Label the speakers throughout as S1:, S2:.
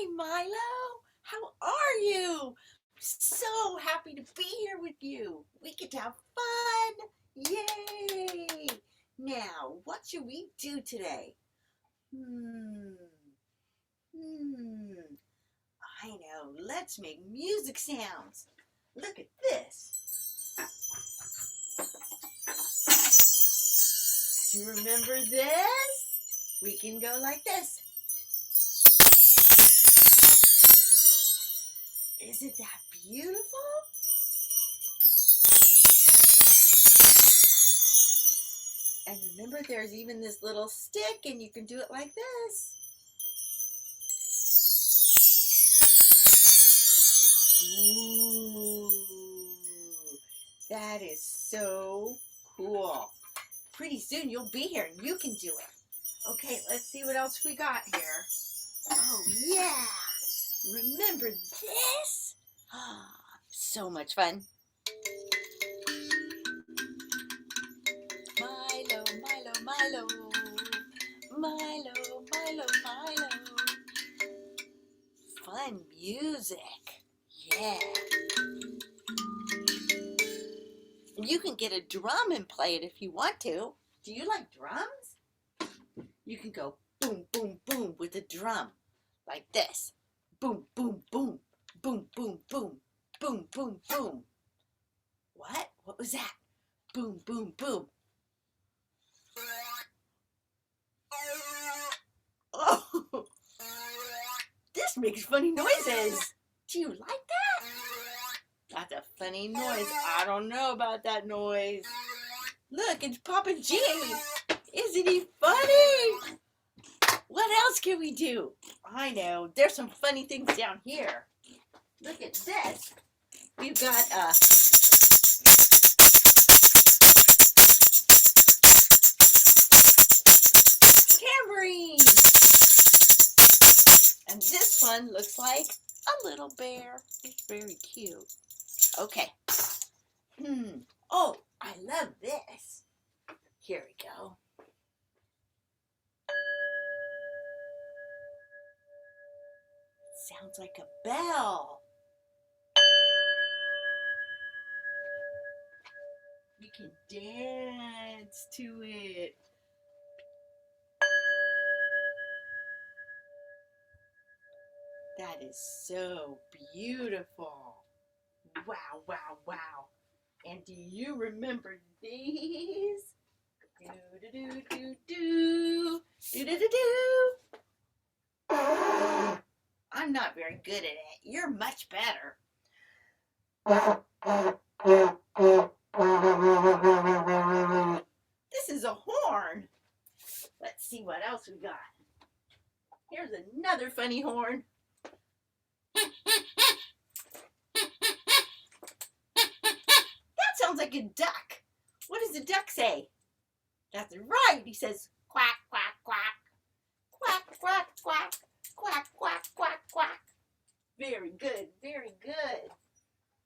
S1: Hi, Milo. How are you? So happy to be here with you. We get to have fun. Yay! Now, what should we do today? Hmm. Hmm. I know. Let's make music sounds. Look at this. Do you remember this? We can go like this. Isn't that beautiful? And remember, there's even this little stick, and you can do it like this. Ooh, that is so cool. Pretty soon you'll be here and you can do it. Okay, let's see what else we got here. Oh, yeah. Remember this? So much fun. Milo, Milo, Milo. Milo, Milo, Milo. Fun music. Yeah. You can get a drum and play it if you want to. Do you like drums? You can go boom, boom, boom with a drum. Like this. Boom, boom, boom. Boom, boom, boom. Boom, boom, boom. What? What was that? Boom, boom, boom. Oh, this makes funny noises. Do you like that? That's a funny noise. I don't know about that noise. Look, it's Papa G. Isn't he funny? What else can we do? I know. There's some funny things down here. Look at this. We've got tambourine. And this one looks like a little bear. It's very cute. Okay. Oh, I love this. Here we go. Sounds like a bell. You can dance to it. That is so beautiful. Wow, wow, wow. And do you remember these? Do, do, do, do, do. Do, do, do, do. I'm not very good at it. You're much better. This is a horn. Let's see what else we got. Here's another funny horn. That sounds like a duck. What does the duck say? That's right. He says quack, quack, quack. Quack, quack, quack. Quack, quack, quack, quack. Very good, very good.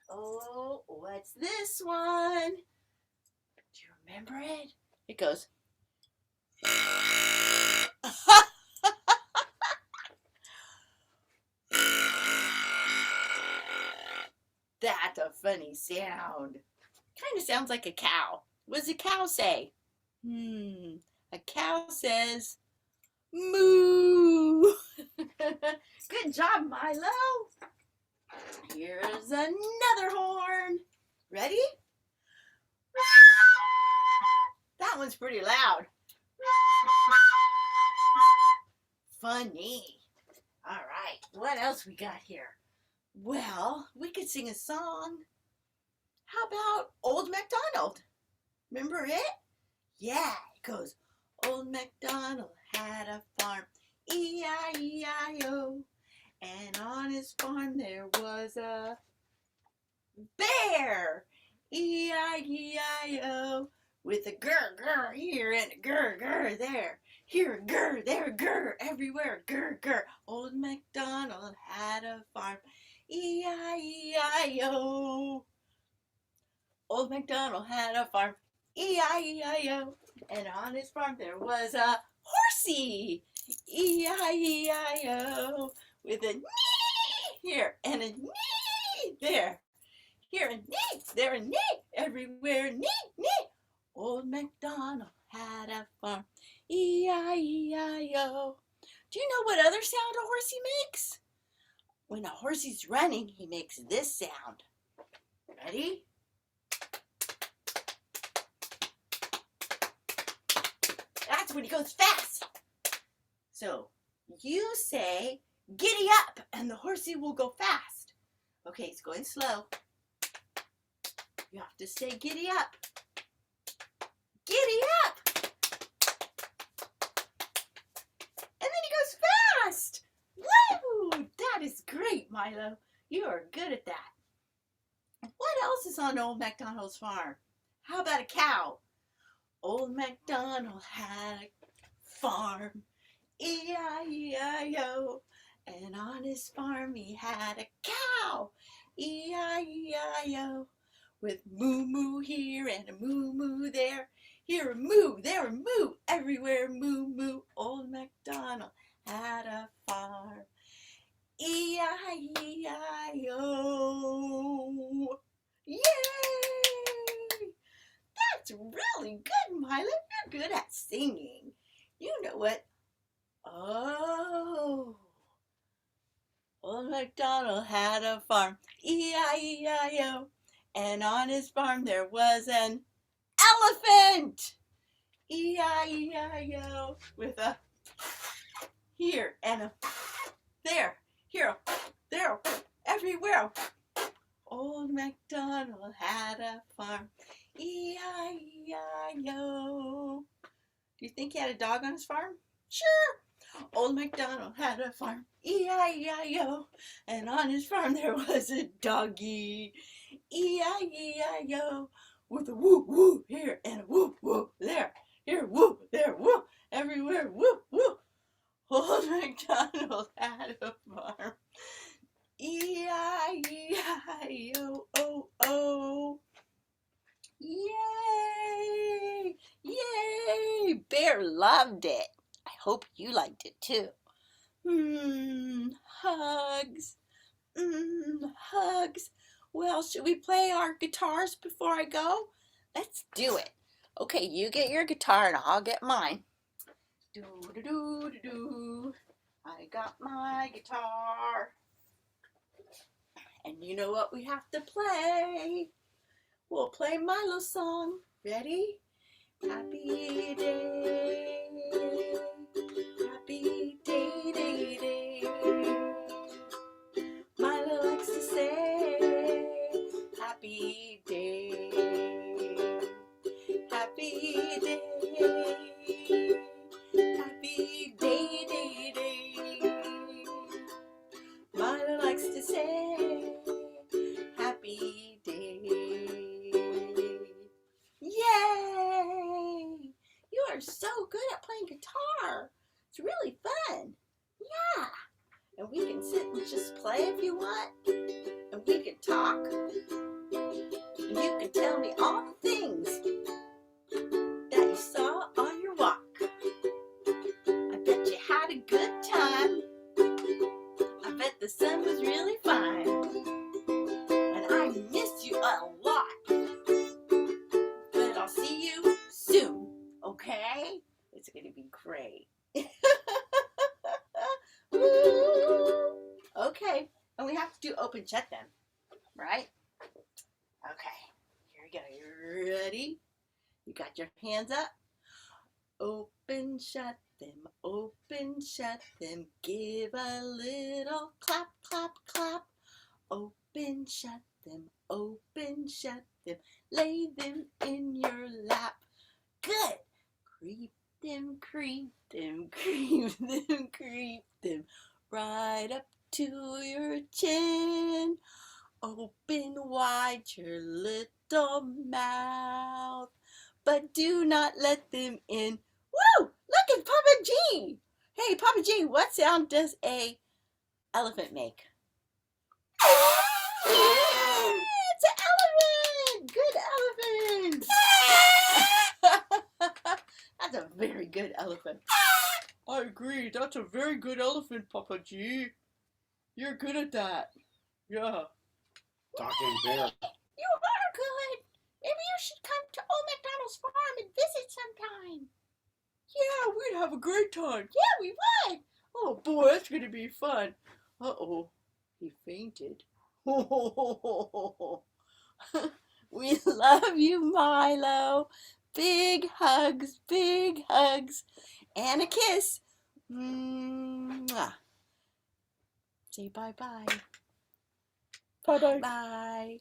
S1: Oh, what's this one? Do you remember it? It goes. That's a funny sound. Kind of sounds like a cow. What does a cow say? A cow says moo. Good job, Milo. Here's another horn. Ready? That one's pretty loud. Funny. All right, what else we got here? Well, we could sing a song. How about Old MacDonald? Remember it? Yeah, it goes, Old MacDonald had a farm, E-I-E-I-O, and on his farm there was a bear, E-I-E-I-O, with a grr, grr here and a grr, grr there. Here, grr, there, grr, everywhere, grr, grr. Old MacDonald had a farm, E-I-E-I-O. Old MacDonald had a farm, E-I-E-I-O, and on his farm there was a horsey, E-I-E-I-O, with with a knee here and a knee there. Here a knee, there a knee, everywhere knee, knee. Old MacDonald had a farm, E-I-E-I-O. Do you know what other sound a horsey makes? When a horsey's running, he makes this sound. Ready? That's when he goes fast. So you say, giddy up, and the horsey will go fast. Okay, it's going slow. You have to say giddy up. Giddy up. And then he goes fast. Woo! That is great, Milo. You are good at that. What else is on Old MacDonald's farm? How about a cow? Old MacDonald had a farm, E-I-E-I-O. And on his farm he had a cow, E-I-E-I-O. With moo moo here and a moo moo there. Here a moo, there a moo, everywhere moo moo. Old MacDonald had a farm, E-I-E-I-O. Yay! That's really good, Milo. You're good at singing. You know what? Oh. Old MacDonald had a farm, E-I-E-I-O. And on his farm there was an elephant, E-I-E-I-O, with a here and a there, here, there, everywhere. Old MacDonald had a farm, E-I-E-I-O. Do you think he had a dog on his farm? Sure. Old MacDonald had a farm, E-I-E-I-O. And on his farm there was a doggy, E-I-E-I-O, with a woo woo here and a woo woo there. Here woo, there woo, everywhere woo woo. Old MacDonald had a farm, E-I-E-I-O, oh, oh. Yay! Yay! Bear loved it. I hope you liked it too. Hugs. Hugs. Well, should we play our guitars before I go? Let's do it. Okay, you get your guitar and I'll get mine. Do-do-do-do-do. I got my guitar. And you know what we have to play? We'll play Milo's song. Ready? Happy day. Happy day, day, day. Milo likes to say, happy day. Happy day. Happy day, day, day. Milo likes to say, happy day. Yay! You are so good at playing guitar. It's really fun. Yeah. And we can sit and just play if you want. And we can talk. And you can tell me all the things that you saw on your walk. I bet you had a good time. I bet the sun was really fine. And I miss you a lot. But I'll see you soon, okay? It's going to be great. Okay, and we have to do open shut them, right? Okay, here we go. You ready? You got your hands up? Open shut them, give a little clap, clap, clap. Open shut them, lay them in your lap. Good. Creep them, creep them, creep them, creep them, right up to your chin. Open wide your little mouth, but do not let them in. Woo! Look at Papa G. Hey, Papa G, what sound does a elephant make? It's an elephant! Good elephant! That's a very good elephant. I agree. That's a very good elephant, Papa G. You're good at that. Yeah.
S2: Talking bear.
S1: You are good. Maybe you should come to Old MacDonald's farm and visit sometime. Yeah, we'd have a great time. Yeah, we would. Oh boy, that's gonna be fun. Uh-oh, he fainted. We love you, Milo. Big hugs, and a kiss. Mwah. Say bye-bye.
S2: Bye-bye.
S1: Bye.